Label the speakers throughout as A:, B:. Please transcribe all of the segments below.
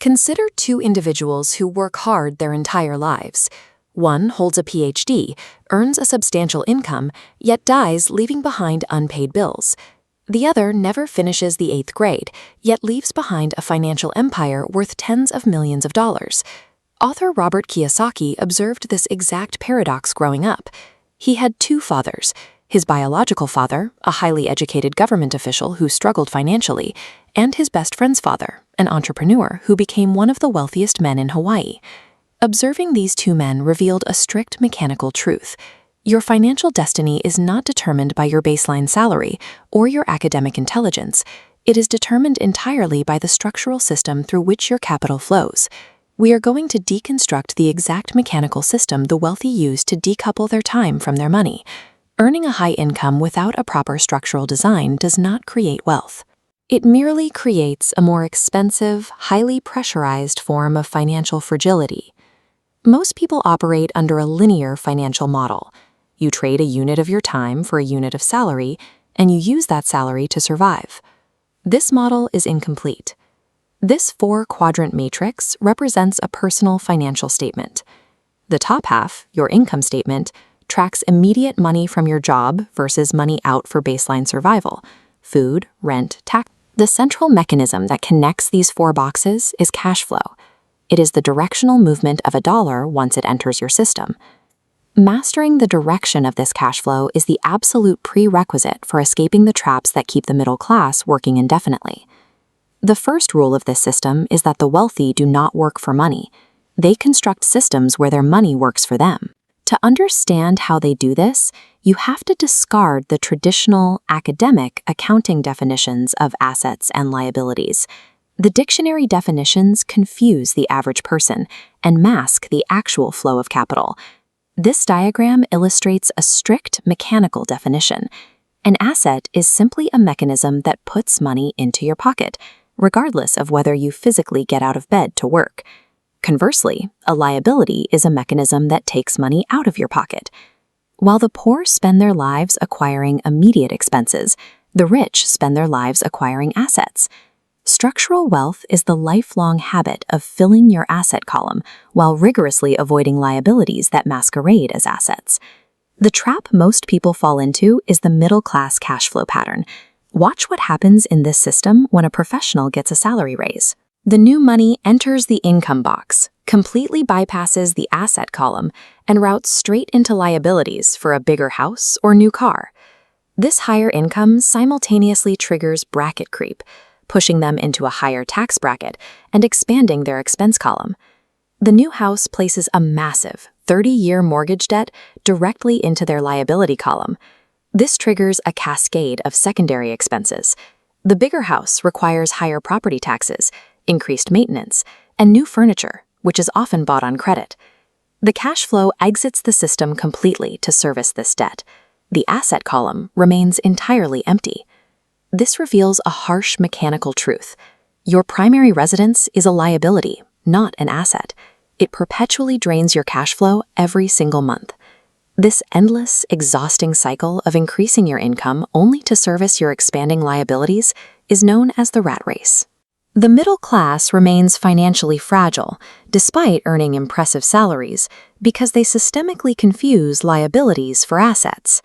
A: Consider two individuals who work hard their entire lives. One holds a PhD, earns a substantial income, yet dies leaving behind unpaid bills. The other never finishes the 8th grade, yet leaves behind a financial empire worth tens of millions of dollars. Author Robert Kiyosaki observed this exact paradox growing up. He had two fathers: his biological father, a highly educated government official who struggled financially, and his best friend's father, an entrepreneur who became one of the wealthiest men in Hawaii. Observing these two men revealed a strict mechanical truth. Your financial destiny is not determined by your baseline salary or your academic intelligence. It is determined entirely by the structural system through which your capital flows. We are going to deconstruct the exact mechanical system the wealthy use to decouple their time from their money. Earning a high income without a proper structural design does not create wealth. It merely creates a more expensive, highly pressurized form of financial fragility. Most people operate under a linear financial model. You trade a unit of your time for a unit of salary, and you use that salary to survive. This model is incomplete. This 4-quadrant matrix represents a personal financial statement. The top half, your income statement, tracks immediate money from your job versus money out for baseline survival: food, rent, tax. The central mechanism that connects these 4 boxes is cash flow. It is the directional movement of a dollar once it enters your system. Mastering the direction of this cash flow is the absolute prerequisite for escaping the traps that keep the middle class working indefinitely. The first rule of this system is that the wealthy do not work for money. They construct systems where their money works for them. To understand how they do this, you have to discard the traditional academic accounting definitions of assets and liabilities. The dictionary definitions confuse the average person and mask the actual flow of capital. This diagram illustrates a strict mechanical definition. An asset is simply a mechanism that puts money into your pocket, regardless of whether you physically get out of bed to work. Conversely, a liability is a mechanism that takes money out of your pocket. While the poor spend their lives acquiring immediate expenses, the rich spend their lives acquiring assets. Structural wealth is the lifelong habit of filling your asset column while rigorously avoiding liabilities that masquerade as assets. The trap most people fall into is the middle-class cash flow pattern. Watch what happens in this system when a professional gets a salary raise. The new money enters the income box, completely bypasses the asset column, and routes straight into liabilities for a bigger house or new car. This higher income simultaneously triggers bracket creep, pushing them into a higher tax bracket and expanding their expense column. The new house places a massive 30-year mortgage debt directly into their liability column. This triggers a cascade of secondary expenses. The bigger house requires higher property taxes, increased maintenance, and new furniture, which is often bought on credit. The cash flow exits the system completely to service this debt. The asset column remains entirely empty. This reveals a harsh mechanical truth. Your primary residence is a liability, not an asset. It perpetually drains your cash flow every single month. This endless, exhausting cycle of increasing your income only to service your expanding liabilities is known as the rat race. The middle class remains financially fragile, despite earning impressive salaries, because they systemically confuse liabilities for assets.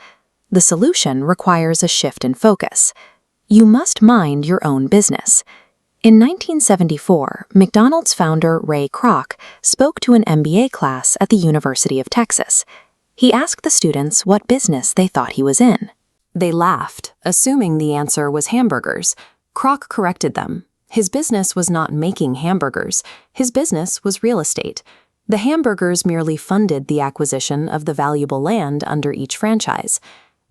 A: The solution requires a shift in focus. You must mind your own business. In 1974, McDonald's founder Ray Kroc spoke to an MBA class at the University of Texas. He asked the students what business they thought he was in. They laughed, assuming the answer was hamburgers. Kroc corrected them. His business was not making hamburgers. His business was real estate. The hamburgers merely funded the acquisition of the valuable land under each franchise.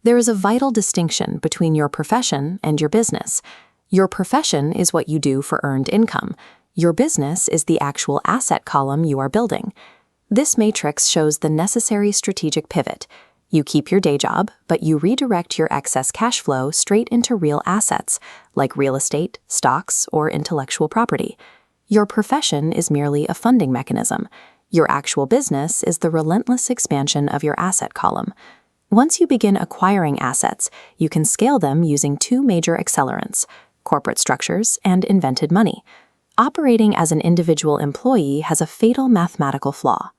A: There is a vital distinction between your profession and your business. Your profession is what you do for earned income. Your business is the actual asset column you are building. This matrix shows the necessary strategic pivot. You keep your day job, but you redirect your excess cash flow straight into real assets, like real estate, stocks, or intellectual property. Your profession is merely a funding mechanism. Your actual business is the relentless expansion of your asset column. Once you begin acquiring assets, you can scale them using two major accelerants: corporate structures and invented money. Operating as an individual employee has a fatal mathematical flaw.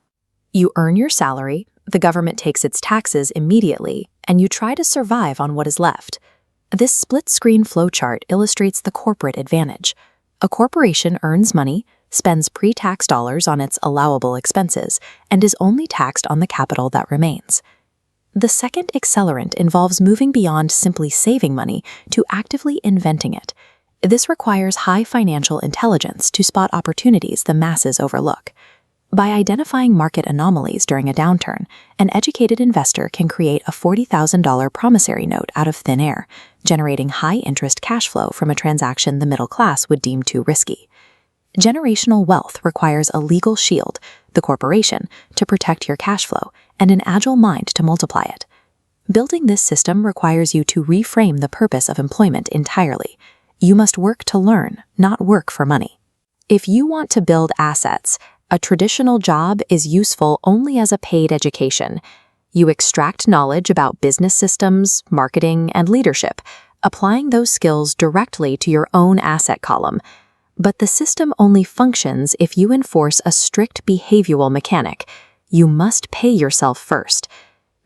A: You earn your salary, the government takes its taxes immediately, and you try to survive on what is left. This split-screen flowchart illustrates the corporate advantage. A corporation earns money, spends pre-tax dollars on its allowable expenses, and is only taxed on the capital that remains. The second accelerant involves moving beyond simply saving money to actively inventing it. This requires high financial intelligence to spot opportunities the masses overlook. By identifying market anomalies during a downturn, an educated investor can create a $40,000 promissory note out of thin air, generating high-interest cash flow from a transaction the middle class would deem too risky. Generational wealth requires a legal shield, the corporation, to protect your cash flow, and an agile mind to multiply it. Building this system requires you to reframe the purpose of employment entirely. You must work to learn, not work for money. If you want to build assets, a traditional job is useful only as a paid education. You extract knowledge about business systems, marketing, and leadership, applying those skills directly to your own asset column. But the system only functions if you enforce a strict behavioral mechanic. You must pay yourself first.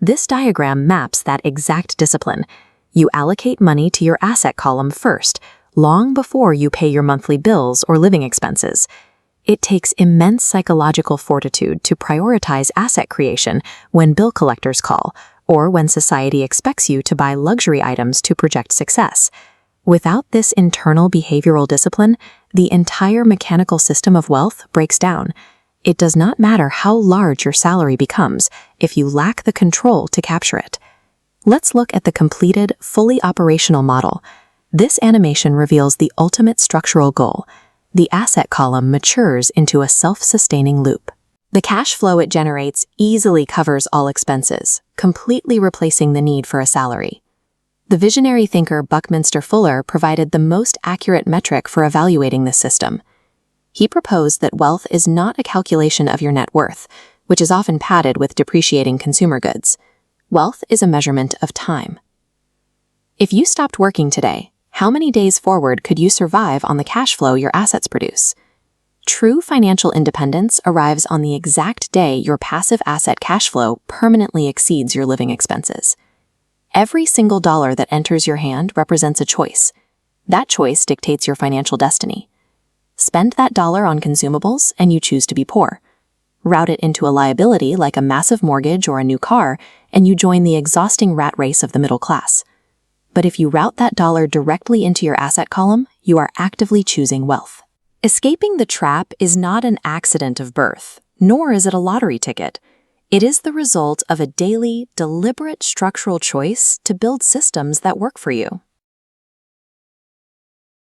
A: This diagram maps that exact discipline. You allocate money to your asset column first, long before you pay your monthly bills or living expenses. It takes immense psychological fortitude to prioritize asset creation when bill collectors call, or when society expects you to buy luxury items to project success. Without this internal behavioral discipline, the entire mechanical system of wealth breaks down. It does not matter how large your salary becomes if you lack the control to capture it. Let's look at the completed, fully operational model. This animation reveals the ultimate structural goal. The asset column matures into a self-sustaining loop. The cash flow it generates easily covers all expenses, completely replacing the need for a salary. The visionary thinker Buckminster Fuller provided the most accurate metric for evaluating this system. He proposed that wealth is not a calculation of your net worth, which is often padded with depreciating consumer goods. Wealth is a measurement of time. If you stopped working today, how many days forward could you survive on the cash flow your assets produce? True financial independence arrives on the exact day your passive asset cash flow permanently exceeds your living expenses. Every single dollar that enters your hand represents a choice. That choice dictates your financial destiny. Spend that dollar on consumables and you choose to be poor. Route it into a liability like a massive mortgage or a new car, and you join the exhausting rat race of the middle class. But if you route that dollar directly into your asset column, you are actively choosing wealth. Escaping the trap is not an accident of birth, nor is it a lottery ticket. It is the result of a daily, deliberate structural choice to build systems that work for you.